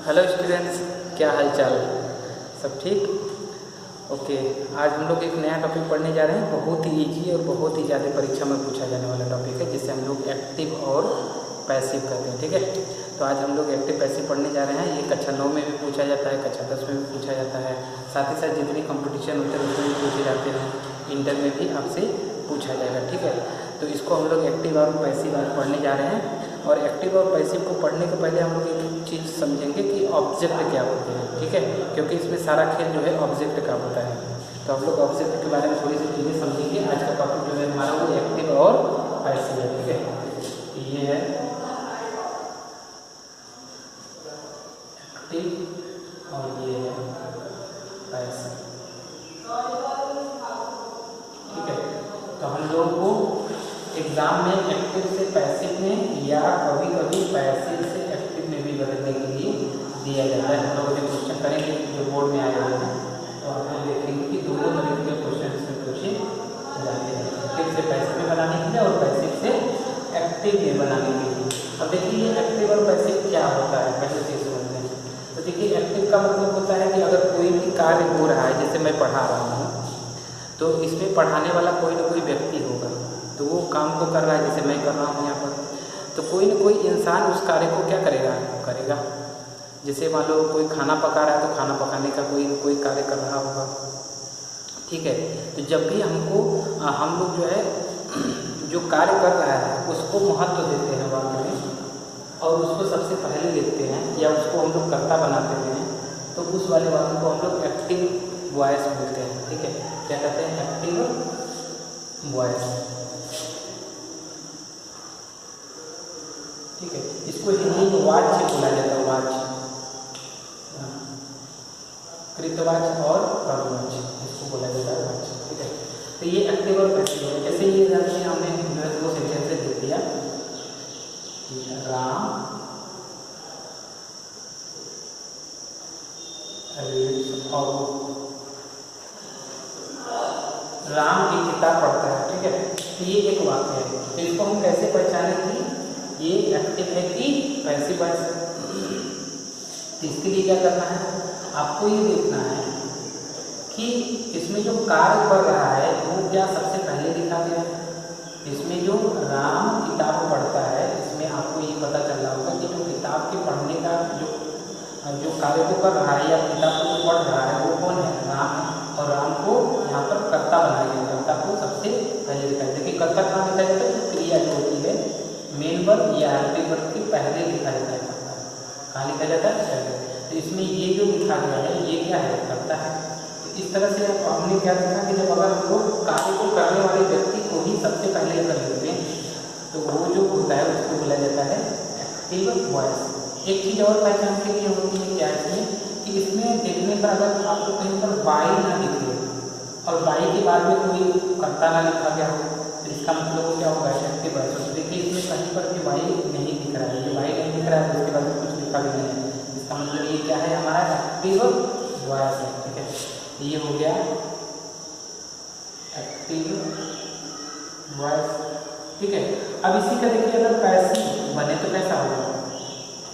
Hello students, क्या हाल चाल? सब ठीक? ओके। आज हम लोग एक नया टॉपिक पढ़ने जा रहे हैं। बहुत ही इजी और बहुत ही ज़्यादा परीक्षा में पूछा जाने वाला टॉपिक है, जिससे हम लोग एक्टिव और पैसिव कहते हैं। ठीक है, तो आज हम लोग एक्टिव पैसिव पढ़ने जा रहे हैं। ये कक्षा 9 में भी पूछा जाता है, कक्षा 10 में भी पूछा जाता है, साथ ही साथ जितनी कंपटीशन होते हैं उसमें भी पूछे जाते हैं, इंटर में भी आपसे पूछा जाएगा। ठीक है, तो इसको हम लोग एक्टिव और पैसिव आज पढ़ने जा रहे हैं। और एक्टिव और पैसिव को पढ़ने के पहले हम लोग एक चीज़ समझेंगे कि ऑब्जेक्ट क्या होते हैं। ठीक है, क्योंकि इसमें सारा खेल जो है ऑब्जेक्ट का होता है। तो हम लोग ऑब्जेक्ट के बारे में थोड़ी सी चीज़ें समझेंगे। आज का टॉपिक जो है हमारा वो एक्टिव और पैसिव है। ठीक है, ये है एक्टिव और ये है पैसिव। ठीक है, तो हम लोग को एग्जाम में एक्टिव से पैसिव में या कभी कभी पैसिव से एक्टिव में भी बदलने के लिए दिया जाता है। हम लोग अभी क्वेश्चन करेंगे जो बोर्ड में आए हुए हैं, तो आप लोग देखेंगे कि दोनों तरीके के क्वेश्चन इसमें पूछे जाते हैं, एक्टिव से पैसिव में बनाने के लिए और पैसिव से एक्टिव में बनाने के लिए। अब देखिए एक्टिव और पैसिव क्या होता है, पहले चीज समझते हैं। तो देखिए एक्टिव का मतलब होता है कि अगर कोई भी कार्य हो रहा है, जैसे मैं पढ़ा रहा हूँ, तो इसमें पढ़ाने वाला कोई ना कोई व्यक्ति होगा, तो वो काम को कर रहा है, जैसे मैं कर रहा हूँ यहाँ पर, तो कोई ना कोई इंसान उस कार्य को क्या करेगा। जैसे मान लो कोई खाना पका रहा है, तो खाना पकाने का कोई कार्य कर रहा होगा। ठीक है, तो जब भी हम लोग जो है जो कार्य कर रहा है उसको महत्व देते हैं वाक्य में, और उसको सबसे पहले देखते हैं या उसको हम लोग कर्ता बनाते हैं, तो उस वाले वाक्य को हम लोग एक्टिव वॉइस बोलते हैं। ठीक है, क्या कहते हैं? Active voice. ठीक है, इसको हिंदी में वाच्य बोला जाता है, वाच्य, कृतवाच्य और कर्मवाच्य, इसको बोला जाता है वाच्य। ठीक है, तो ये एक्टिव और पैसिव है। जैसे ये हमने दो सेंटेंस से देख दिया, Ram reads a book, Ram की किताब पढ़ता है। ठीक है, तो ये एक वाक्य है। तो इसको हम कैसे पहचाने कि ये एक्टिव है कि पैसिव वॉइस? तो इसके लिए क्या करना है, आपको ये देखना है कि इसमें जो कार्य कर रहा है वो क्या सबसे पहले लिखा गया है। इसमें जो राम किताब पढ़ता है, इसमें आपको ये पता चल रहा होगा कि जो किताब के पढ़ने का जो कार्य को कर रहा है या किताब को पढ़ रहा है वो कौन है? राम है। और राम को यहाँ पर कर्ता बनाया गया, कर्ता को सबसे पहले लिखा है। देखिए कर्ता कहाँ लिखा जाता है? क्रिया जो होती है मेन वर्ब या हेल्पिंग वर्ब के पहले लिखा जाता है कर्ता। कहाँ लिखा जाता है? पहले। तो इसमें ये जो लिखा गया है ये क्या है? कर्ता है। तो इस तरह से हमने क्या देखा कि जब अगर हम लोग कार्य को करने वाले व्यक्ति को ही सबसे पहले कर लेते हैं, तो वो जो होता है उसको बोला जाता है एक्टिव वॉइस। एक चीज़ और पहचान के लिए होती है, क्या है कि इसमें देखने पर अगर आपको कहीं पर बाई ना दिखे और बाई के बाद में कोई कर्ता ना लिखा गया हो, तो इसका मतलब क्या होगा? Active voice. तो देखिए इसमें कहीं पर भी वाई नहीं दिख रहा है, ये वाई नहीं दिख रहा है, तो उसके बाद में कुछ लिखा भी नहीं है, इसका मतलब ये क्या है? हमारा एक्टिव वॉइस है। ठीक है, ये हो गया एक्टिव वॉइस। ठीक है, अब इसी का देखिए अगर पैसिव बने तो कैसा होगा?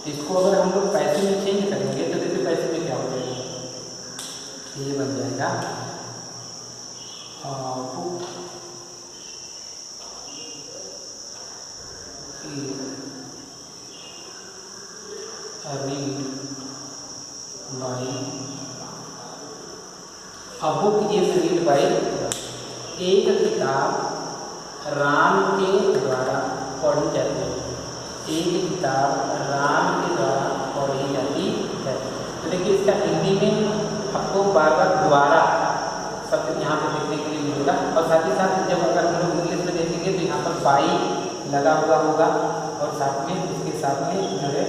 इसको अगर हम लोग पैसिव में चेंज करेंगे तो देखिए पैसिव में क्या हो जाएगा? ये बन जाएगा बुक इज रीड बाय, एक किताब राम के द्वारा पढ़ी जाती है। एक किताब राम के द्वारा पढ़ी जाती है। तो देखिए इसका हिंदी में आपको बार बार द्वारा शब्द यहाँ पर देखने के लिए मिलेगा, और साथ ही साथ जब अगर हम लोग इंग्लिश में देखेंगे तो यहाँ पर बाई लगा हुआ होगा, और साथ में इसके साथ में जो है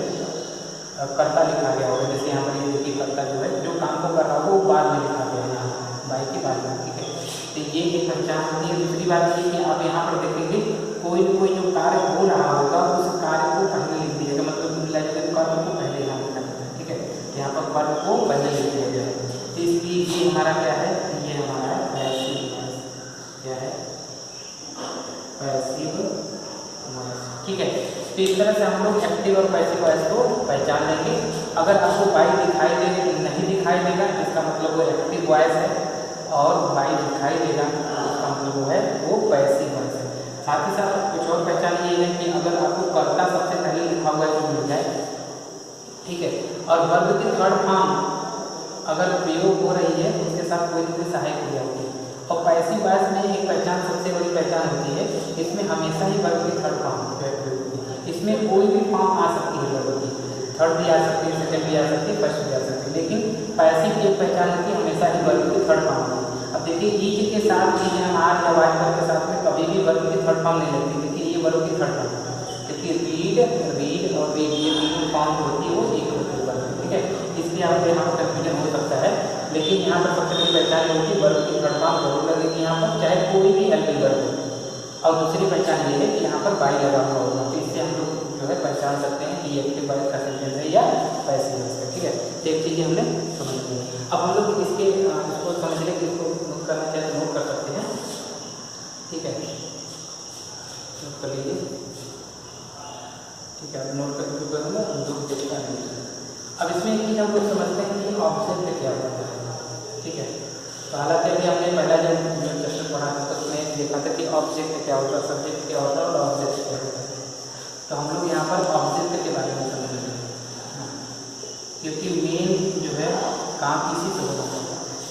कर्ता लिखा गया होगा। जैसे यहाँ पर ये देखिए कर्ता जो है जो काम को कर रहा हो वो बाद में लिखा गया है, यहाँ बाई के बाद में। ठीक है, तो ये एक पहचान होती है। दूसरी बात ये कि आप यहाँ पर देखेंगे कोई जो कार्य हो रहा होगा उस कार्य को पहले लिख दिएगा, मतलब कार्य को पहले यहाँ लिखा जाता है। ठीक है, यहाँ पर कार्य को पहले लिख दिया गया है। तो इसलिए ये हमारा क्या है? ये हमारा पैसिव वॉइस। क्या है? Passive voice. ठीक है, तो इस तरह से हम लोग एक्टिव और पैसिव वॉइस को पहचान लेंगे। अगर आपको बाई दिखाई नहीं दिखाई देगा इसका मतलब वो एक्टिव वॉइस है, और बाई दिखाई देगा इसका मतलब वो है वो पैसिव वॉइस है। साथ ही साथ कुछ और पहचान ये है कि अगर आपको कर्ता सबसे पहले लिखा हुआ है तो मिल जाए, ठीक है, और वर्ब की थर्ड फॉर्म अगर प्रयोग हो रही है तो उसके साथ कोई ना कोई सहायक क्रिया होती है। और पैसिव वॉइस में एक पहचान सबसे बड़ी पहचान होती है, इसमें हमेशा ही वर्ब की थर्ड फॉर्म प्रयोग होती है। इसमें कोई भी फॉर्म आ सकती है वर्ब की, थर्ड भी आ सकती है, सेकंड भी आ सकती है, फर्स्ट भी आ सकती है, लेकिन पैसिव की एक पहचान होती है हमेशा ही वर्ब की थर्ड फॉर्म होती है। अब देखिए ईज के साथ ईज हम आज या वाज के साथ में कभी भी वर्ब की थर्ड फॉर्म नहीं लगती। देखिए ये वर्ब की थर्ड फॉर्म है, क्योंकि रीड रीड और रीड ये तीनों फॉर्म होती है वो एक होती है वर्ब, ठीक है। इसलिए आपको यहाँ पर कन्फ्यूजन हो सकता है, लेकिन यहाँ पर सबसे बड़ी पहचान ये होती है वर्ब की थर्ड फॉर्म जरूर लगेगी यहाँ पर, चाहे कोई भी एलपी वर्ब हो। और दूसरी पहचान ये है कि यहाँ पर बाई लगा हुआ होगा, तो इससे हम लोग जो है पहचान सकते हैं कि एक्टिव वॉइस का सेंटेंस है या पैसिव वॉइस का, ठीक है। तो एक चीज़ें हमने समझ ली। अब हम लोग इसके इसको समझने के इसको नोट करना चाहे तो नोट कर सकते हैं, ठीक है, नोट कर लीजिए, ठीक है। नोट करके जो करूँगा दो देखता नहीं। अब इसमें एक चीज़ हम लोग समझते हैं कि ऑब्जेक्ट क्या होता है, ठीक है। तो हालांकि अभी हमने पहला जो चैप्टर पढ़ा था तो उसमें देखा था कि ऑब्जेक्ट क्या होता है, सब्जेक्ट क्या होता है और ऑब्जेक्ट क्या होता है। तो हम लोग यहाँ पर ऑब्जेक्ट के बारे में समझेंगे, क्योंकि मेन जो है काम इसी से होता है।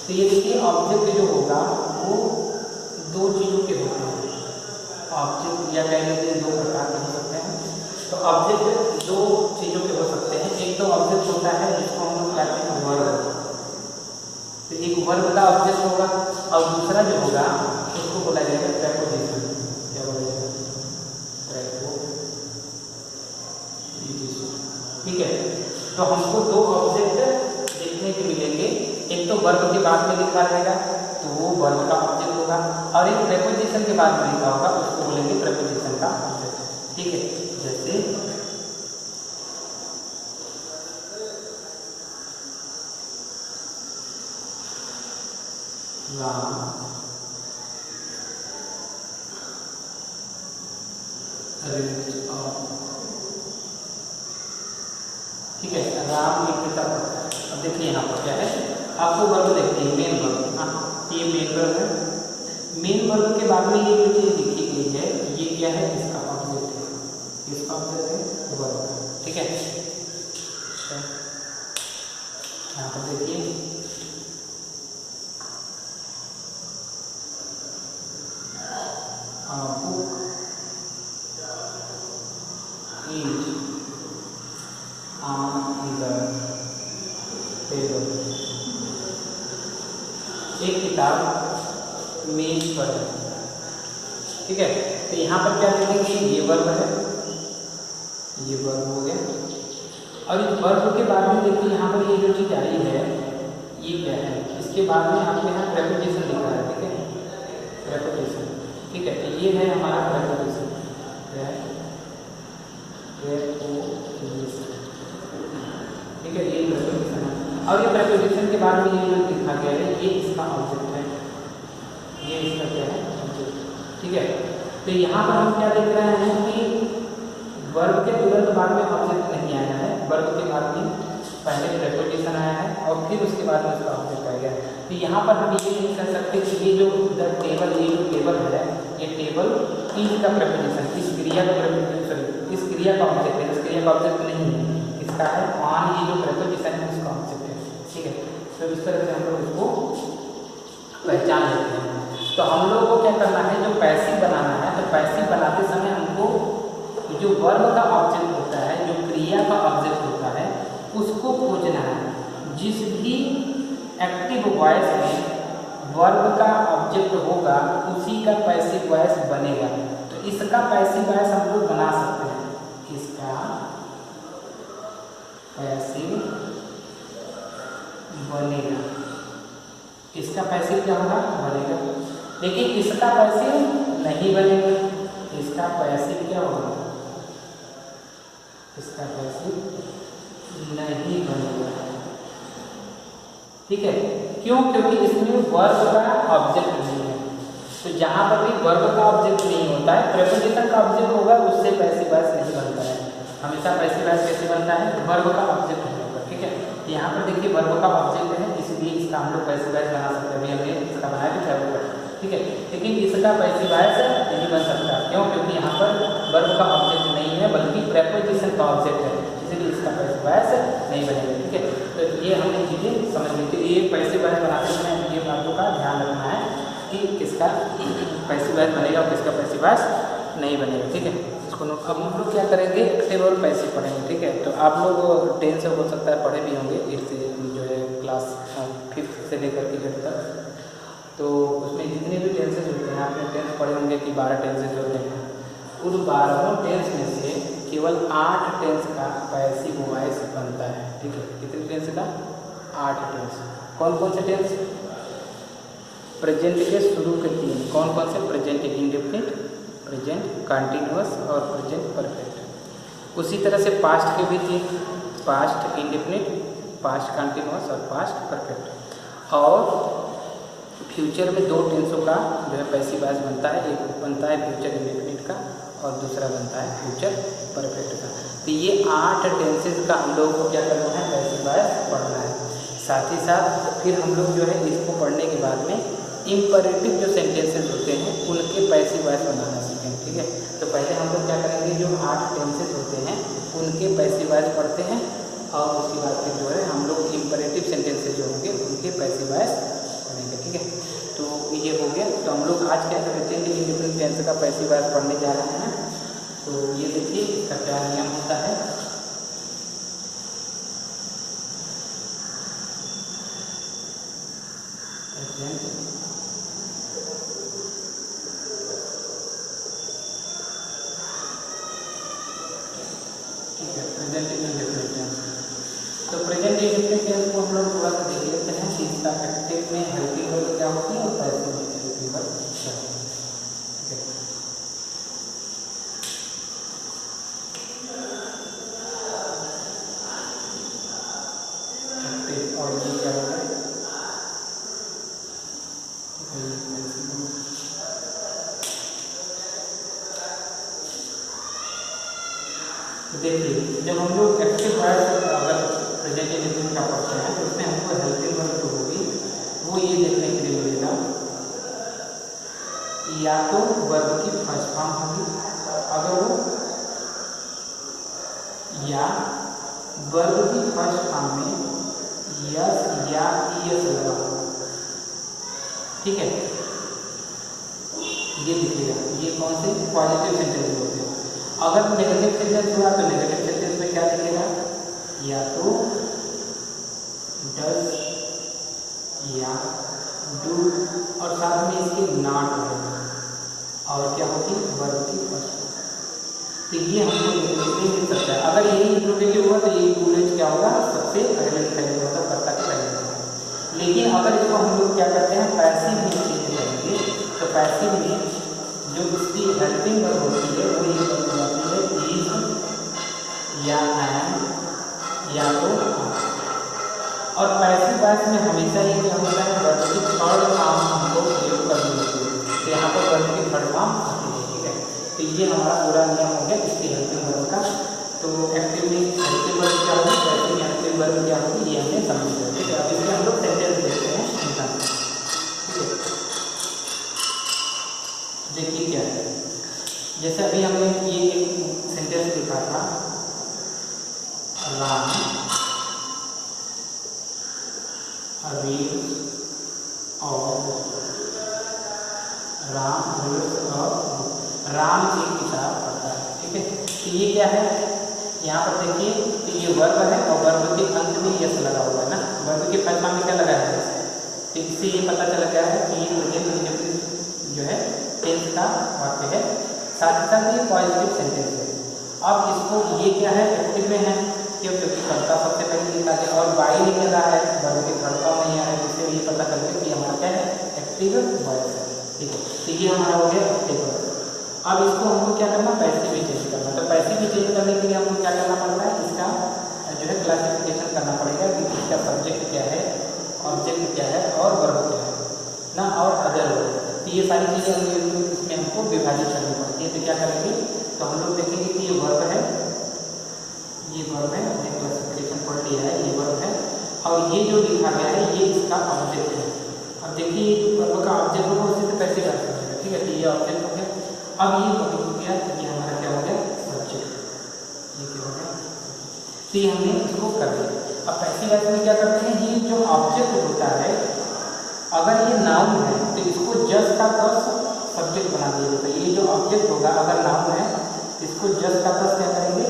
तो ये देखिए ऑब्जेक्ट जो होगा वो दो चीज़ों के होते हैं। ऑब्जेक्ट या कह लीजिए दो प्रकार के हो सकते हैं। तो ऑब्जेक्ट दो चीज़ों के हो सकते हैं। एक तो ऑब्जेक्ट होता है जिसको हम लोग कहते हैं वर्ब, तो एक वर्ब का ऑब्जेक्ट होगा, और दूसरा जो होगा उसको बोला जाएगा प्रेपोजिशन। क्या बोला जाएगा? प्रेपोजिशन, ठीक है। तो हमको दो ऑब्जेक्ट देखने को मिलेंगे, एक तो वर्ब के बाद में लिखा रहेगा तो वो वर्ब का ऑब्जेक्ट होगा, और एक प्रेपोजिशन के बाद में लिखा होगा उसको बोलेंगे प्रेपोजिशन का ऑब्जेक्ट, ठीक है। जैसे राम ठीक है, राम एक पिता पढ़ता है। अब देखिए यहाँ पर क्या है, आपको वर्ब देखते हैं मेन वर्ब, हाँ ये मेन वर्ब है। मेन वर्ब के बाद में ये जो चीज़ लिखी गई है ये क्या है, इसका ऑब्जेक्ट है, इसका ऑब्जेक्ट है वर्ब, ठीक है। यहाँ पर देखिए book is on the table, एक किताब मेज पर है, ठीक है। तो यहाँ पर क्या देखेंगे, ये वर्ब है, ये वर्ब हो गया, और इस वर्ब के बाद में देखिए यहाँ पर ये जो चीज़ आई है ये क्या है, इसके बाद में आपके यहाँ प्रेपोजिशन लिखा है, ठीक है, प्रेपोजिशन, ठीक है। तो ये है हमारा प्रेपोजिशन, ठीक है, ये प्रेपोजिशन है। और ये प्रेपोजिशन के बाद में ये जो लिखा गया है ये इसका ऑब्जेक्ट है, ये इसका क्या है ऑब्जेक्ट, ठीक है। तो यहाँ पर हम क्या देख रहे हैं कि वर्ब के तुरंत बाद में ऑब्जेक्ट नहीं आया है, वर्ब के बाद में पहले प्रेपोजिशन आया है और फिर उसके बाद में उसका ऑब्जेक्ट आ गया। तो यहाँ पर हम ये नहीं कर सकते कि ये जो टेबल, ये जो टेबल है ये टेबल इज का प्रेपोजिशन, इस क्रिया का प्रेपोजिशन, इस क्रिया का ऑब्जेक्ट है, इस क्रिया का ऑब्जेक्ट नहीं है, इसका है ऑन, ये जो प्रेपोजिशन है उसका ऑब्जेक्ट है, ठीक है। तो इस तरह से हम लोग इसको पहचान लेते हैं। तो हम लोग को क्या करना है, जो पैसिव बनाना है, तो पैसिव बनाते समय हमको जो वर्ब का ऑब्जेक्ट होता है, जो क्रिया का ऑब्जेक्ट होता है उसको खोजना है। जिस भी एक्टिव वॉइस में वर्ब का ऑब्जेक्ट होगा उसी का पैसिव वॉइस बनेगा। तो इसका पैसिव वॉइस हम लोग बना सकते हैं, इसका पैसिव बनेगा, इसका पैसिव क्या होगा, बनेगा। लेकिन इसका पैसिव नहीं बनेगा, इसका पैसिव क्या होगा, इसका पैसिव नहीं बनेगा, ठीक है। क्यों? क्योंकि इसमें वर्ब का ऑब्जेक्ट नहीं है। तो जहाँ पर भी वर्ब का ऑब्जेक्ट नहीं होता है, प्रेपोजिशन का ऑब्जेक्ट होगा, उससे पैसिव वॉइस नहीं बनता है। हमेशा पैसिव वॉइस कैसे बनता है, वर्ब का ऑब्जेक्ट होगा, ठीक वर्ब का ऑब्जेक्ट है, इसलिए इसका हम लोग पैसिव वॉइस बना सकते हैं। अभी हमने इसका बनाया भी था, ठीक है। लेकिन इसका पैसिव वॉइस नहीं बन सकता, क्यों? क्योंकि यहाँ पर वर्ब का ऑब्जेक्ट नहीं है बल्कि प्रेपोजिशन का ऑब्जेक्ट है, इसलिए इसका पैसिव वॉइस नहीं बनेगा, ठीक है। तो ये हमने चीज़ें समझ ली थी। ये पैसिव वॉइस बनाते समय ये बातों का ध्यान रखना है कि किसका पैसिव वॉइस बनेगा और किसका पैसिव वॉइस नहीं बनेगा, ठीक है। इसको अब हम लोग क्या करेंगे, एक्टिव और पैसिव पढ़ेंगे, ठीक है। तो आप लोग 10 से हो सकता है पढ़े भी होंगे, 8 से जो है क्लास 5th से लेकर के 8 तक। तो उसमें जितने भी टेंसेज होते हैं, आपने टेंस पढ़े होंगे कि 12 टेंसेज होते हैं। उन 12 टेंस में से केवल 8 टेंस का पैसिव वॉइस बनता है, ठीक है। कितने टेंस का? 8 टेंस। कौन कौन से टेंस? प्रेजेंट के शुरू के 3। कौन कौन से? प्रेजेंट इंडेफिनिट, प्रेजेंट कंटिन्यूअस और प्रेजेंट परफेक्ट। उसी तरह से पास्ट के भी 3, पास्ट इंडेफिनिट, पास्ट कंटिन्यूअस और पास्ट परफेक्ट। और फ्यूचर में 2 टेंसों का जो है पैसिव वॉइस बनता है, एक बनता है फ्यूचर इंडेफिनिट का और दूसरा बनता है फ्यूचर परफेक्ट का। तो ये 8 टेंसेज का हम लोगों को क्या करना है, पैसिव वॉइस पढ़ना है। साथ ही साथ फिर हम लोग जो है इसको पढ़ने के बाद में इम्परेटिव जो सेंटेंसेज होते हैं उनके पैसिव वॉइस बनाना सीखें, ठीक है। तो पहले हम लोग क्या करेंगे, जो 8 टेंसेज होते हैं उनके पैसिव वॉइस पढ़ते हैं और उसके बाद फिर जो है हम लोग इम्परेटिव सेंटेंसेज जो होंगे उनके पैसिव वॉइस पढ़ेंगे, ठीक है। तो ये हो गया। तो हम लोग आज क्या करते हैं, इंडिपेंडेंट टेंस का पैसिव वॉइस पढ़ने जा रहे हैं। तो ये देखिए इसका क्या नियम होता है। ठीक है, प्रेजेंट इंडेफिनिट टेंस। तो प्रेजेंट इंडेफिनिट टेंस को हम लोग थोड़ा सा देख लेते हैं कि इसका एक्टिव में हेल्पिंग वर्ब क्या होती है और पैसिव में हेल्पिंग वर्ब क्या होती है, ठीक है। एक्टिव और ये क्या होगा, देखिए जब हम लोग एक्टिव वॉइस अगर प्रेजेंट इंडेफिनिट का पढ़ते हैं तो उसमें हमको हेल्पिंग वर्ब जो होगी वो ये देखने के लिए मिलेगा, या तो वर्ब की फर्स्ट फॉर्म होगी अगर वो, या वर्ब की फर्स्ट फॉर्म में यस या ईएस लगा होगा, ठीक है। ये दिखेगा, ये कौन से पॉजिटिव सेंटेंस होते हैं। अगर नेगेटिव सेंटेंस हुआ तो नेगेटिव सेंटेंस में क्या दिखेगा, या तो डज या डू और साथ में इसके नॉट रहेगा और क्या होगी, वर्ब की फर्स्ट। तो ये हम लोग मिल सकता है। अगर यही इंक्लूडेटिव हुआ तो ये इंक्लूडेड क्या होगा, सबसे पहले दिखाई मतलब कर्ता के पहले दिखाएगा। लेकिन अगर इसको हम लोग क्या करते हैं, पैसिव में चेंज करेंगे तो पैसिव में जो इसकी हेल्पिंग वर्ब होती है वो ये बन जाती है इज या एम या तो। और पैसिव वॉइस में हमेशा ये क्या होता है, वर्ब की थर्ड फॉर्म हमको प्रयोग करनी होती है। तो यहाँ पर वर्ब की थर्ड फॉर्म आती है, ठीक है। तो ये हमारा पूरा नियम हो गया इसकी हेल्पिंग वर्ब का। तो एक्टिव में हेल्पिंग वर्ब क्या होगी, पैसिव में हेल्पिंग वर्ब क्या होगी, ये हमने समझ लिया, ठीक है। अब इसमें हम लोग सेंटेंस देखते हैं इनका, ठीक है। देखिए क्या है, जैसे अभी हमने ये एक सेंटेंस लिखा था, राम रीड्स और राम रीड्स और राम एक किताब पढ़ता है, ठीक है। तो ये क्या है, यहाँ पर देखिए तो ये वर्ब है और वर्ब के अंत में यस लगा हुआ है ना, वर्ब के फर्स्ट फॉर्म में क्या लगा है, तो इससे ये पता चल गया है कि ये प्रेजेंट इंडेफिनिट जो है टेंस का वाक्य है, साथ ही साथ ये पॉजिटिव सेंटेंस है। अब इसको ये क्या है, एक्टिव में है, क्यों? क्योंकि कर्ता सबसे पहले लिखा गया और बाई लिख रहा है, वर्ब के थर्ड फॉर्म नहीं आ रहा है, जिससे ये पता चल गया कि हमारा क्या है, एक्टिव वॉइस है, ठीक है। तो ये हमारा हो गया एक्टिव वॉइस। अब इसको हमको क्या करना, पैसिव में चेंज करना। तो पैसिव में चेंज करने के लिए हमको क्या करना पड़ता है, इसका जो है क्लासिफिकेशन करना पड़ेगा कि इसका सब्जेक्ट क्या है, ऑब्जेक्ट क्या है और वर्ब क्या है ना, और अदर वर्ब। तो ये सारी चीज़ें इसमें हमको विभाजित करनी पड़ती है। तो क्या करेंगे, तो हम लोग देखेंगे कि ये वर्ब है, ये वर्ब है, हमने क्लासिफिकेशन पढ़ लिया है, ये वर्ब है। और ये जो लिखा गया है ये इसका ऑब्जेक्ट है। अब देखिए ये जो वर्ब का ऑब्जेक्ट होगा उसी से पैसिव वॉइस हो जाएगा, ठीक है। तो ये ऑब्जेक्ट हो गया। अब ये टॉपिक हो गया, ये हमारा क्या हो गया, सब्जेक्ट। ये क्या हो गया, तो ये हमने इसको कर दिया। अब पैसिव वॉइस में क्या करते हैं, ये जो ऑब्जेक्ट होता है अगर ये नाउन है तो इसको जस्ट का प्लस सब्जेक्ट बना दिया जाता है। ये जो ऑब्जेक्ट होगा अगर नाउन है इसको जस्ट का प्लस क्या करेंगे,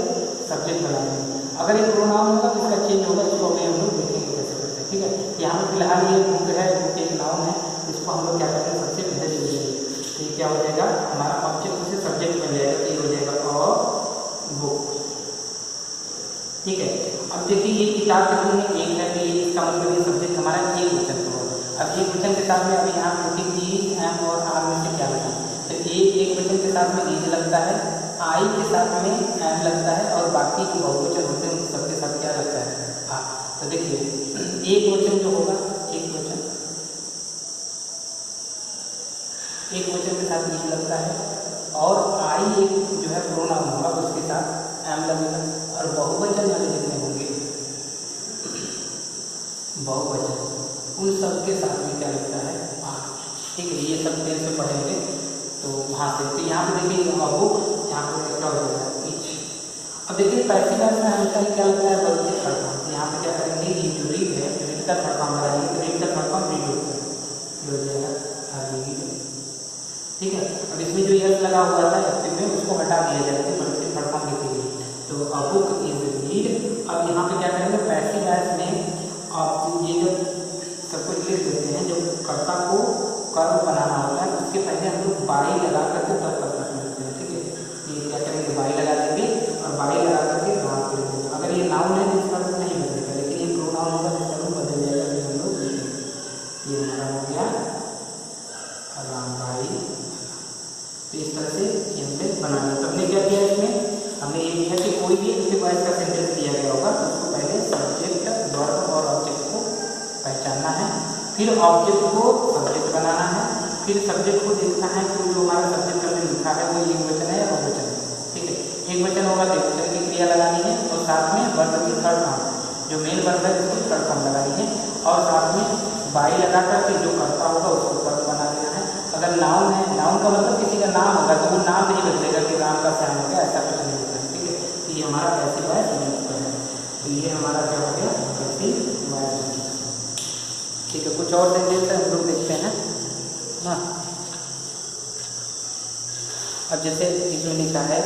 सब्जेक्ट बना देंगे। अगर ये प्रोनाउन होगा तो इसका चेंज होगा, इसको अभी हम लोग देखेंगे कैसे करते हैं, ठीक है। यहाँ पर फिलहाल ये बुक है, बुक एक नाउन है, इसको हम लोग क्या करेंगे, सबसे पहले ले लेंगे। तो ये क्या हो जाएगा, हमारा ऑब्जेक्ट से सब्जेक्ट बन जाएगा, तो ये हो जाएगा अ बुक, ठीक है। अब देखिए ये किताब कितनी है, एक है, तो ये इसका मतलब ये सब्जेक्ट हमारा एक वचन होगा। अब एक वचन के साथ में अभी यहाँ देखिए ई एम और आर में से क्या लगा, तो एक वचन के साथ में इज लगता है, आई के साथ में एम लगता है, और बाकी जो बहुवचन होते हैं उन सबके साथ क्या लगता है, आ। तो देखिए एक वचन जो होगा, एक वचन के साथ इज लगता है, और आई एक जो है प्रोनाउन होगा उसके साथ एम लगेगा, और बहुवचन वाले जितने होंगे बहुवचन उन सबके साथ में क्या लगता है, आ, ठीक है। ये सब फिर से पढ़ेंगे तो वहाँ से। तो यहाँ पे देखिए बुक, यहाँ पे क्या हो जाएगा, इच। अब देखिए पैसिव वॉइस में हमेशा क्या लगता है, वर्ब के थर्ड फॉर्म। तो यहाँ पे क्या करेंगे, ये जो रीड है, रीड का थर्ड फॉर्म लगाएंगे, तो रीड का थर्ड फॉर्म रीड होता है, ये हो जाएगा रीड, ठीक है। अब इसमें जो यस लगा हुआ था एक्टिव में उसको हटा दिया जाएगा, वर्ब के थर्ड फॉर्म लिखेंगे, तो अ बुक इज रीड। अब यहाँ पे क्या करेंगे, पैसिव वॉइस में आप ये जो सब कुछ लिख देते हैं, जो कर्ता को कर्म बनाना होता है उसके पहले हम लोग बाई लगा करके तब कर्ता लिखते हैं, ठीक है। ये क्या करेंगे, बाई लगा देंगे, और बाई लगा करके नाम कर देंगे। अगर ये नाउन है तो इसका अर्थ नहीं बदलेगा, लेकिन ये प्रोनाउन होगा तो इसका अर्थ बदल जाएगा, तो हम लोग लिखेंगे। ये हमारा हो गया राम भाई। तो इस तरह से ये हमने बना लिया। तो हमने क्या किया, इसमें हमने ये किया कि कोई भी पैसिव वॉइस का सेंटेंस दिया गया होगा तो उसको पहले सब्जेक्ट, वर्ब और ऑब्जेक्ट को पहचानना है, फिर ऑब्जेक्ट को सब्जेक्ट बनाना है, फिर सब्जेक्ट को देखना है कि जो हमारा सब्जेक्ट में लिखा है वो एक वचन है या बहुवचन है, ठीक है। एक वचन होगा तो एक वचन की क्रिया लगानी है, और साथ में वर्ब की थर्ड फॉर्म, जो मेन वर्ब है उसकी थर्ड फॉर्म लगानी है, और साथ में बाई लगा करके जो करता होगा उसको कर्म बना देना है। अगर नाउन है, नाउन का मतलब किसी का नाम होगा तो वो नाम नहीं बदलेगा कि राम का श्याम हो गया, ऐसा कुछ नहीं होता है, ठीक है। तो ये हमारा पैसिव वॉइस है, तो ये हमारा क्या हो गया, पैसिव वॉइस, ठीक है। कुछ और सेंटेंस हम लोग देखते हैं ना। अब जैसे इसमें लिखा है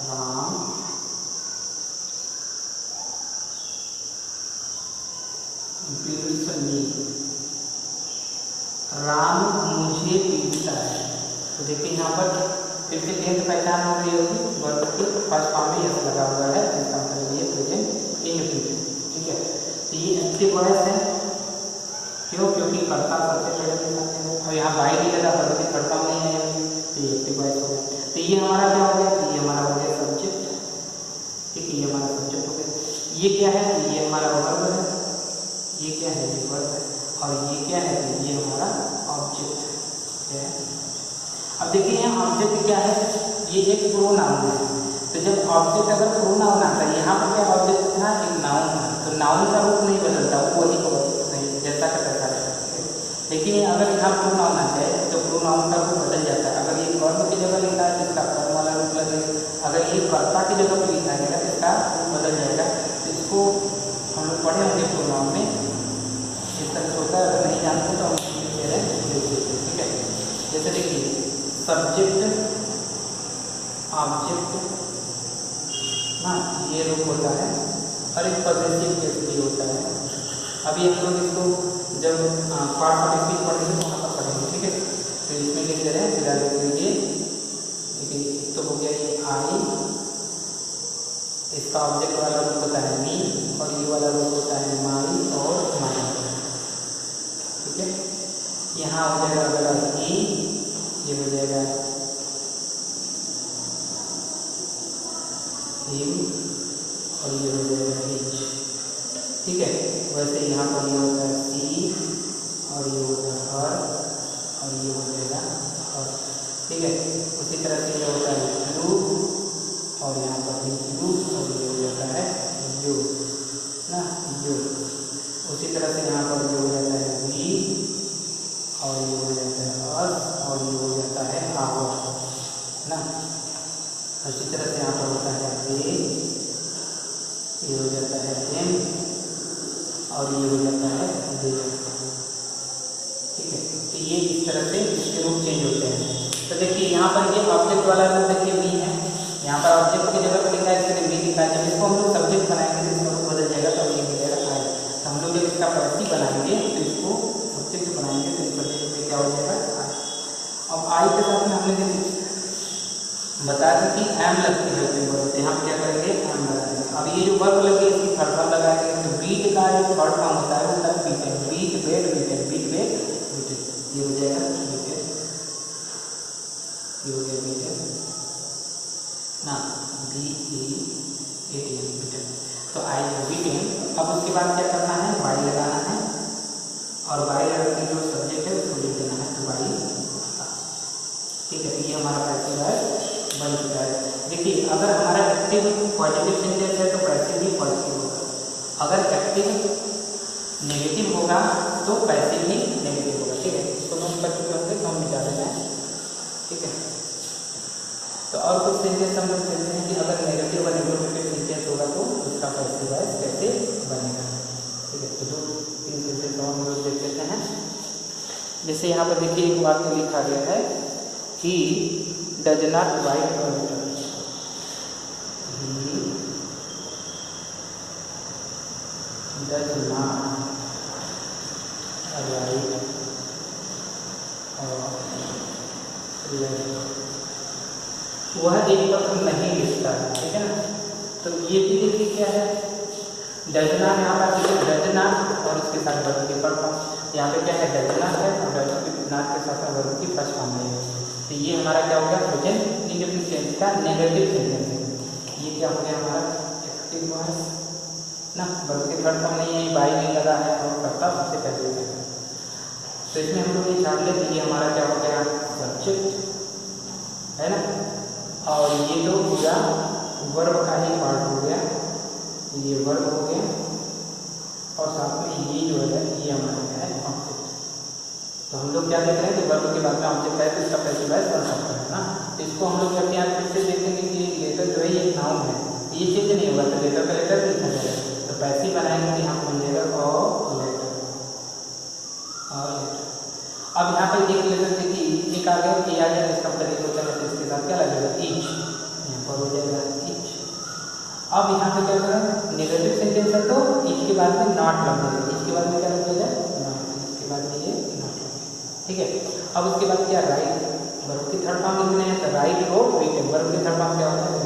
राम पीड़ित मी, राम मुझे पीड़िता है। तो देखिए यहाँ पर फिर से टेंथ पहचान हो रही होगी, वर्ब की फर्स्ट फॉर्म में यस लगा हुआ है, इसका मतलब ये प्रेजेंट इंडेफिनिट, ठीक है। तो ये एक्टिव वॉइस है, क्यों, क्योंकि कर्ता सबसे पहले दिखाते हैं, और यहाँ बाई नहीं लगा, वर्ब की थर्ड फॉर्म नहीं है, तो ये एक्टिव वॉइस हो गया। तो ये हमारा क्या हो गया, तो ये हमारा हो गया सब्जेक्ट, ठीक है, ये हमारा सब्जेक्ट हो गया। ये क्या है, ये हमारा वर्ब है, ये क्या है, ये वर्ब है, और ये क्या है, ये हमारा ऑब्जेक्ट है। अब देखिए यहाँ ऑब्जेक्ट क्या है, ये एक प्रोनाउन है, तो जब ऑब्जेक्ट अगर प्रोनाउन आता है, यहाँ पर क्या ऑब्जेक्ट था, एक नाउन था, तो नाउन का रूप नहीं बदलता, वो वही को नहीं जैसा का तैसा रहता है। लेकिन अगर यहाँ प्रोनाउन आ जाए तो प्रोनाउन का रूप बदल जाता है। अगर ये वर्ब की जगह लिखा है तो इसका कर्म वाला रूप लगेगा, अगर ये कर्ता की जगह पर लिखा है तो इसका रूप बदल जाएगा। तो इसको हम लोग पढ़े होंगे प्रोनाउन में, इस तरह से होता है, अगर नहीं जानते तो हम कह रहे हैं, ठीक है। जैसे देखिए सब्जेक्ट, ऑब्जेक्ट ना, ये रूप होता है, और एक पॉजिटिव केस भी होता है। अभी हम लोग इसको जब पार्ट ऑफ स्पीच पढ़ेंगे तो वहाँ पर पढ़ेंगे, ठीक है। तो इसमें लिख दे रहे हैं, फिलहाल लिख लीजिए, देखिए तो हो गया ये आई, इसका ऑब्जेक्ट वाला रूप होता है मी, और ये वाला रूप होता है माई और माई, ठीक है। यहाँ हो जाएगा अगर ई, ये हो जाएगा हिम, और ये हो जाएगा हिच, ठीक है। वैसे यहाँ पर ये होता है सी, और ये होता है हर, और ये हो जाएगा हर, ठीक ठीक है। उसी तरह से ये होता है ब्लू और यहाँ पर भी ब्लू और ये हो जाता है यू ना यू। उसी तरह से यहाँ पर ये हो जाता है वी और ये हो जाता है अस और ये हो जाता है आवर ना। उसी तरह से यहाँ पर होता है ए, ये हो जाता है एम और ये हो जाता है दे। ठीक है, तो ये इस तरह से इसके रूप चेंज होते हैं। तो देखिए यहाँ पर ये ऑब्जेक्ट वाला रूप देखिए बी है, यहाँ पर ऑब्जेक्ट की जगह पर लिखा है इसलिए बी लिखा है। जब इसको हम लोग सब्जेक्ट बनाएंगे तो इसका रूप बदल जाएगा, तो ये मिलेगा आई। तो हम लोग जब इसका पैसिव बनाएंगे तो इसको सब्जेक्ट बनाएंगे तो इस सब्जेक्ट में क्या हो जाएगा आई। अब आई के साथ में हमने बताया था कि एम लगती है वर्ब, यहाँ पर क्या करेंगे एम लगाएंगे। अब ये जो वर्ब लगी है इसकी थर्ड फॉर्म लगाएंगे, तो बीट का जो थर्ड फॉर्म होता है वो होता है बीटेड, बीट बेड बीटेड, बीट बेड बीटेड, ये हो जाएगा बीटेड, ये हो गया बीटेड ना BEATN बीटेड। तो आई बीटेड। अब उसके बाद क्या करना है वाई लगाना है और वाई लगा के जो सब्जेक्ट है उसको लिख देना है तो वाई। ठीक है, ये हमारा पैसिव है बन चुका है। देखिए अगर हमारा एक्टिव पॉजिटिव सेंटेंस है तो पैसिव भी पॉजिटिव होगा, अगर एक्टिव नेगेटिव होगा तो पैसिव भी नेगेटिव होगा। ठीक है, इसको नोट कर चुके होंगे तो हम मिटा देना है। ठीक है, तो और कुछ सेंटेंस हम लोग कहते हैं कि अगर नेगेटिव और नेगेटिव सेंटेंस होगा तो उसका पैसिव वॉइस कैसे बनेगा। ठीक है, तो 2-3 सेंटेंस हम लोग देख लेते हैं। जैसे यहाँ पर देखिए एक वाक्य लिखा गया है कि does not write a letter, he does not write a letter, वह एक पत्र नहीं लिखता है। ठीक है ना, तो ये भी देखिए क्या है डज नॉट, यहाँ पर देखिए डज नॉट और उसके साथ वर्ब की फर्स्ट फॉर्म, यहाँ पे क्या है डज नॉट है और डज नॉट के साथ वर्ब की फर्स्ट फॉर्म है। तो ये हमारा क्या हो गया प्रेजेंट इंडेफिनिट टेंस का नेगेटिव सेंटेंस है। ये क्या हो गया हमारा एक्टिव वॉइस ना, वर्ब के थर्ड फॉर्म नहीं है, बाई नहीं लगा है और कर्ता सबसे पहले है। तो इसमें हम लोग ये जान ले कि ये हमारा क्या हो गया सब्जेक्ट है ना, और ये तो पूरा वर्ब का ही पार्ट हो गया, ये वर्ब हो गया और साथ में ये जो है ये हमारा क्या है ऑब्जेक्ट। तो हम लोग क्या देख रहे हैं कि वर्ब के बाद में ऑब्जेक्ट है तो इसका पैसिव वॉइस बन सकता है ना। तो इसको हम लोग जब यहाँ फिर से देखेंगे कि लेटर जो है ये नाउन है, ये चीज़ नहीं होगा तो लेटर का लेटर भी लिखा जाएगा। तो पैसिव बनाएंगे तो यहाँ बन जाएगा और लेटर। अब यहाँ पर देख लेते थे कि एक आ गया कि आ गया, इसका मतलब होता है तो इसके साथ क्या लगेगा ईच, यहाँ पर हो जाएगा ईच। अब यहाँ पे क्या करें नेगेटिव सेंटेंस है तो ईच के बाद में नॉट लग जाएगा, ईच के बाद में क्या लग जाएगा नॉट, इसके बाद में ये नॉट। ठीक है, अब उसके बाद क्या राइट, वर्ब की थर्ड फॉर्म लिखने हैं तो राइट रोट रिटन, वर्ब की थर्ड फॉर्म क्या होता है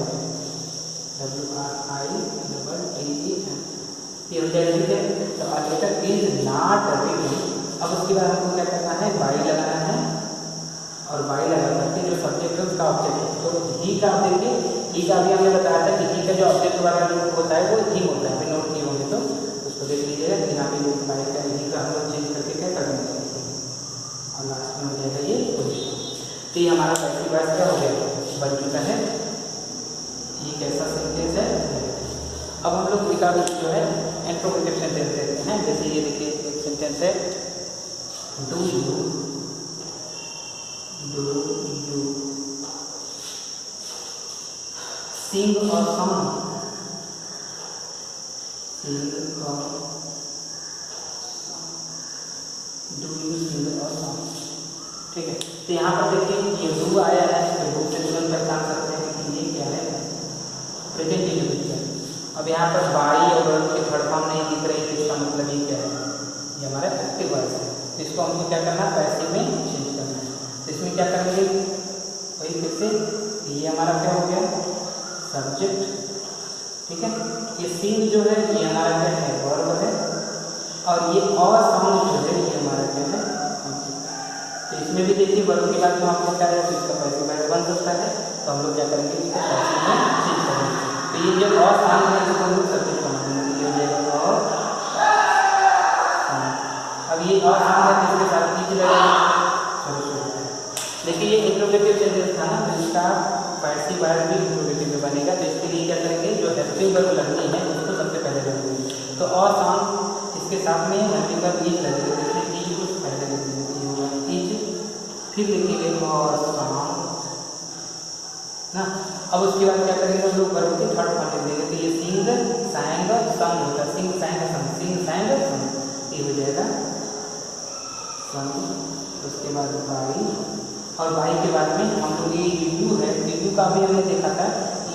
WRITTEN, ये हो जाएगा। ठीक है, तो a letter is not written. अब उसके बाद हमको क्या करना है बाई लगाना है और बाई लगा करके जो सब्जेक्ट है उसका ऑब्जेक्ट है। तो ही का आप देखिए, ही का भी हमने बताया था कि ही का जो ऑब्जेक्ट वाला रूप होता है वो ही होता है, नोट किए होंगे तो उसको देख लीजिएगा कि यहाँ पे बाई का ही का हम लोग चेंज करके क्या कर देंगे और लास्ट में हो जाएगा ये पोजीशन। तो ये हमारा पैसिव वॉइस क्या हो गया बन चुका है। ये कैसा सेंटेंस है। अब हम लोग लिखा जो है इंट्रोगेटिव सेंटेंस देते हैं। जैसे ये देखिए एक सेंटेंस है डू यू सिंग और सॉन्ग, सिंग और डू यू सिंग और सॉन्ग। ठीक है, तो यहाँ पर देखिए ये डू आया है तो डू से तुरंत पहचान सकते हैं कि ये क्या है प्रेजेंट इंडिविजुअल। अब यहाँ पर बाई और वर्ब की थर्ड फॉर्म नहीं दिख रही तो इसका मतलब ये क्या है ये हमारा एक्टिव वॉइस है। इसको हमको क्या करना है पैसिव में चेंज करना है। तो इसमें क्या करेंगे वही फिर से ये हमारा क्या हो गया सब्जेक्ट। ठीक है, ये सीन जो है ये हमारा क्या है वर्ब है और ये और साउंड जो है ये हमारा क्या है। तो इसमें भी देखिए वर्ब के बाद में आपको क्या है तो इसका पैसिव वॉइस बन सकता है। तो हम लोग क्या करेंगे इसको पैसिव में चेंज करेंगे। तो ये जो और साउंड है इसको हम लोग सब्जेक्ट बनाएंगे, ये हो जाएगा और अब ये और साउंड है इसके साथ नीचे लगेगा। देखिए ये इंट्रोगेटिव सेंटेंस था ना, तो इसका पैसिव वॉइस भी इंट्रोगेटिव में बनेगा। तो इसके लिए क्या करेंगे, जो हेल्पिंग वर्ब लगनी है उसको सबसे पहले लगेंगे। तो और सॉन्ग इसके साथ में हेल्पिंग वर्ब इज लगेगा, जैसे इज को पहले लिखेंगे इज, फिर लिखेंगे और सॉन्ग ना। अब उसके बाद क्या करेंगे हम लोग वर्ब के थर्ड फॉर्म लिख देंगे। तो ये सिंग सैंग संग होता है, सिंग सैंग संग, सिंग सैंग संग, ये हो जाएगा संग। उसके बाद बाई, और बाई के बाद में हम लोग ये यू है, यू का भी हमने देखा था,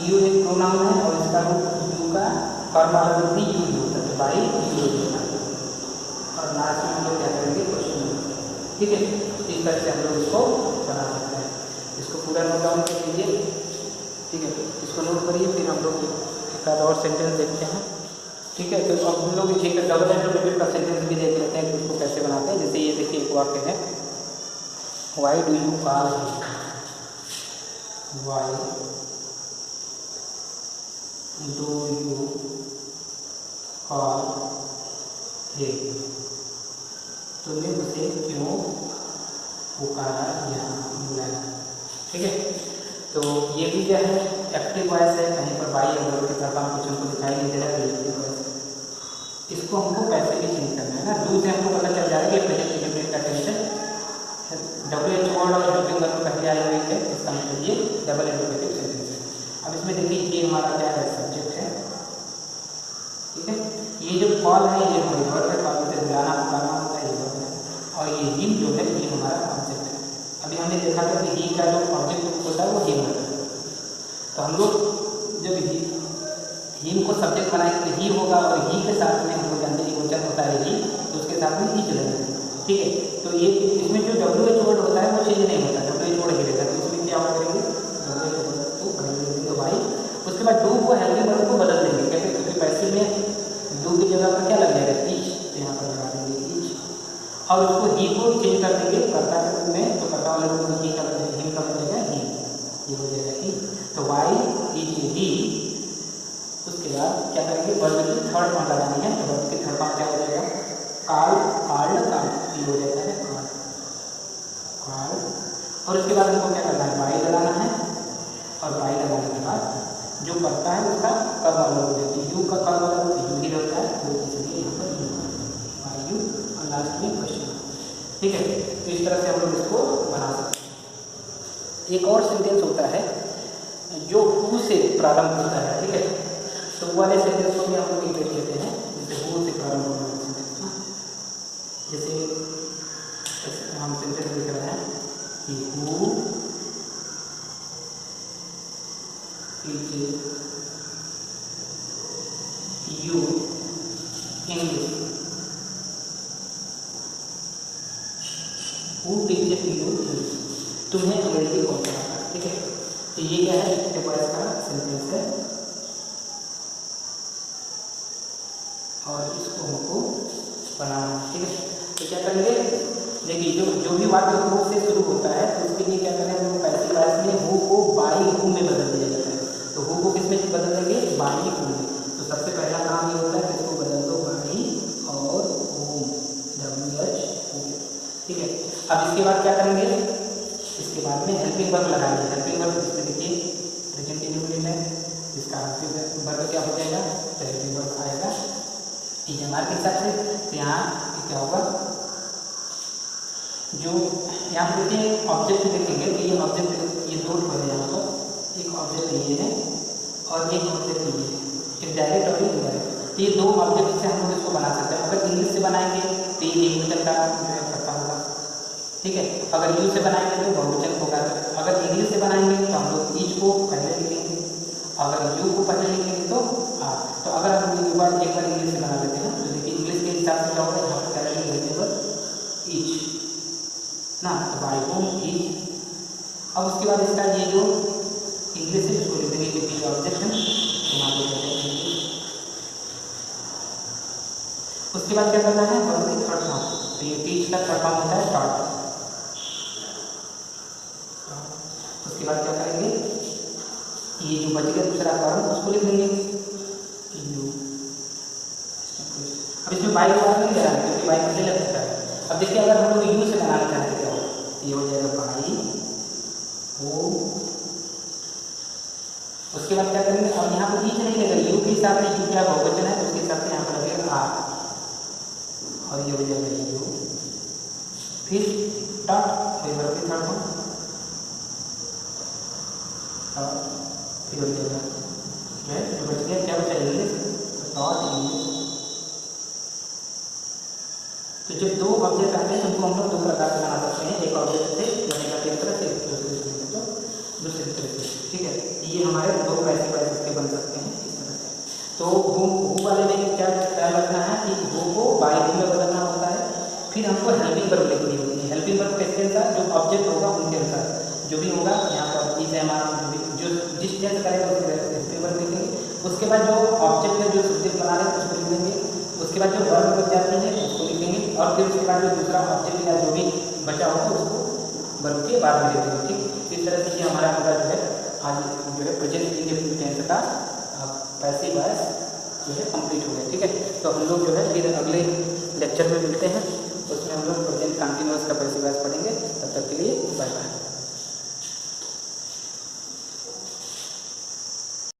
यू एक प्रोनाउन है और इसका रूप यू का फॉर्मल रूप भी यू होता है। तो बाई यू होता है, और लास्ट में हम लोग क्या करेंगे क्वेश्चन। ठीक है, इस तरह से हम लोग इसको बना सकते हैं। इसको पूरा नोट डाउन कर लीजिए। ठीक है, इसको नोट करिए, फिर हम लोग एक आध और सेंटेंस देखते हैं। ठीक है, तो अब हम लोग ठीक है डबल इंट्रोगेटिव का सेंटेंस भी देख लेते हैं कि उसको कैसे बनाते हैं। जैसे ये देखिए एक वाक्य है, why do you call him, why do you call him, तुमने उसे क्यों पुकारा या बुलाया। ठीक है, तो ये भी क्या है एक्टिव वॉइस है, कहीं पर बाई अगर के साथ हम कुछ हमको दिखाई नहीं दे रहा है तो एक्टिव वॉइस है। इसको हमको पैसे भी चेंज करना है ना। डू से हमको पता चल जाएगा कि प्रेजेंट इंडेफिनिट का टेंशन WH वर्ड और हेल्पिंग वर्ब पहले आई हुई है, इसका मतलब ये डबल इंट्रोगेटिव सेंटेंस है। अब इसमें देखिए ये हमारा क्या है, सब्जेक्ट है। ठीक है, ये जो कॉल है ये हमारी वर्ब है, कॉल से बुलाना पुकारना होता है ये वर्ब है, और ये हिम जो है ये हमारा ऑब्जेक्ट है। अभी हमने देखा था कि ही का जो ऑब्जेक्ट होता है वो हिम होता है। तो हम लोग जब हिम को सब्जेक्ट बनाएंगे तो ही होगा, और ही के साथ में हम लोग जानते हैं वचन होता है ही, तो उसके साथ में ही चलेगा। ठीक है, तो ये इसमें जो WH वर्ड होता है वो चेंज नहीं होता, WH वर्ड ही रहता है। तो इसमें क्या करेंगे, WH वर्ड को पहले देंगे वाई, उसके बाद डू को हेल्पिंग वर्ब को बदल देंगे। कैसे, क्योंकि पैसिव में डू की जगह पर क्या लग जाएगा, इच, तो यहाँ पर लगा देंगे इच, और उसको ही को चेंज कर देंगे कर्ता में, तो कर्ता वाले को ही का हिम का बदलेगा ही, ये हो जाएगा ही। तो वाई इज ही, उसके बाद क्या करेंगे वर्ब की थर्ड फॉर्म लगानी है। तो वर्ब की थर्ड फॉर्म क्या हो जाएगा, कॉल, कॉल्ड, कॉल्ड, ये हो जाता है कॉल, कॉल। और उसके बाद हमको क्या करना है, बाई लगाना है, और बाई लगाने के बाद जो करता है उसका कर्म वाला हो जाता है, यू का कर्म वाला यू ही रहता है, तो इसलिए यहाँ पर यू बाई यू, और लास्ट में क्वेश्चन। ठीक है, तो इस तरह से हम लोग इसको बना सकते हैं। एक और सेंटेंस होता है जो हु से प्रारंभ होता है। ठीक है, तो वो वाले सेंटेंस को भी हम लोग देख लेते हैं, जैसे हु से प्रारंभ होने वाले सेंटेंस। जैसे हम सेंटेंस लिख रहे हैं कि who is you English, who teaches you English, तुम्हें अंग्रेजी कौन पढ़ाता है। ठीक है, तो ये क्या है, एक्टिव वॉइस का सेंटेंस है, और इसको हमको बनाना। ठीक है, तो क्या करेंगे, देखिए जो भी वाक्य हु से शुरू होता है तो उसके लिए क्या करें, हम पैसिव वॉइस में हु को बाई हु में बदल दिया जाता है। तो हु को किस में बदल देंगे, बाई हु में। तो सबसे पहला काम ये होता है कि इसको बदल दो बाई और हु, WH हु। ठीक है, अब इसके बाद क्या करेंगे, इसके बाद में हेल्पिंग वर्ब लगाएंगे। हेल्पिंग वर्ब इसमें देखिए प्रेजेंट इंडेफिनिट है, इसका हेल्पिंग वर्ब क्या हो जाएगा, हेल्पिंग वर्ब आएगा टीएमआर के हिसाब से। तो यहाँ क्या होगा, जो यहाँ पर देखिए ऑब्जेक्ट देखेंगे तो ये ऑब्जेक्ट, ये दो ठो है यहाँ पर, एक ऑब्जेक्ट ये है और एक ऑब्जेक्ट ये है, एक डायरेक्ट और एक इनडायरेक्ट। तो ये दो ऑब्जेक्ट से हम लोग इसको बना सकते हैं। अगर इंग्लिश से बनाएंगे तो ये एकवचन का जो है करता होगा। ठीक है, अगर यू से बनाएंगे तो बहुवचन होगा। अगर इंग्लिश से बनाएंगे तो हम लोग ईच को पहले लिखेंगे, अगर यू को पहले लिखेंगे तो आ। तो अगर हम एक बार इंग्लिश से बना लेते हैं तो देखिए इंग्लिश के हिसाब से क्या होगा, यहाँ पर क्या लगेगा, ईच ना, तो बाई होम ईच। अब उसके बाद इसका ये जो इंग्लिश है इसको लिख देंगे क्योंकि ऑब्जेक्ट है, यहाँ पे जाएगा इंग्लिश। उसके बाद क्या करना है, वर्ब की थर्ड फॉर्म। तो ये टीच का थर्ड फॉर्म होता है स्टार्ट। उसके बाद क्या करेंगे, ये जो बच गया दूसरा कर्म उसको लिख देंगे यू। अब इसमें बाई का नहीं लगा क्योंकि बाई पहले लग सकता है। अब देखिए अगर हम लोग यू से बनाना चाहते हैं क्या हो, ये हो जाएगा बाई होम। उसके बाद क्या करेंगे, अब यहाँ पर ईच नहीं लगेगा, यू के हिसाब से, यू क्या बहुवचन है तो उसके हिसाब से यहाँ पर लगेगा आर और ये हो जाएगा यू, फिर डॉट फिर वर्ब के थर्ड फॉर्म फिर हो जाएगा जो है जो बच गया क्या बचा इंग्लिश डॉट इंग्लिश। तो जब दो ऑब्जेक्ट आते हैं तो उनको हम लोग दो प्रकार से बना सकते हैं, एक ऑब्जेक्ट से बनेगा एक तरह से, दूसरी तरह से, ठीक है। ये हमारे दो पैसिव वॉइस के बन सकते हैं इस तरह से। तो हु वाले में क्या ख्याल रखना है कि हु को बाय हु में बदलना होता है, फिर हमको हेल्पिंग वर्ब लिखनी होती है। हेल्पिंग वर्ब किसके अनुसार, जो ऑब्जेक्ट होगा उनके अनुसार, जो भी होगा यहाँ पर इज एम आर जो जिस टेंस करेगा उसके हेल्पिंग वर्ब लिखेंगे। उसके बाद जो ऑब्जेक्ट है जो सब्जेक्ट बना रहे हैं उसको लिख देंगे, उसके बाद जो वर्ब बच जाती है उसको लिख देंगे, और फिर उसके बाद जो दूसरा ऑब्जेक्ट या जो भी बचा होगा उसको वर्ब के बाद में लिख देंगे, ठीक। इस तरह से ये हमारा पूरा जो है आज जो है प्रेजेंट इंडेफिनिट टेंस का पैसिव वॉइस जो है कंप्लीट हो गया, ठीक है। तो हम लोग जो है फिर अगले लेक्चर में मिलते हैं, उसमें हम लोग प्रेजेंट कंटिन्यूअस का पैसिव वॉइस पढ़ेंगे। तब तक के लिए बाय बाय।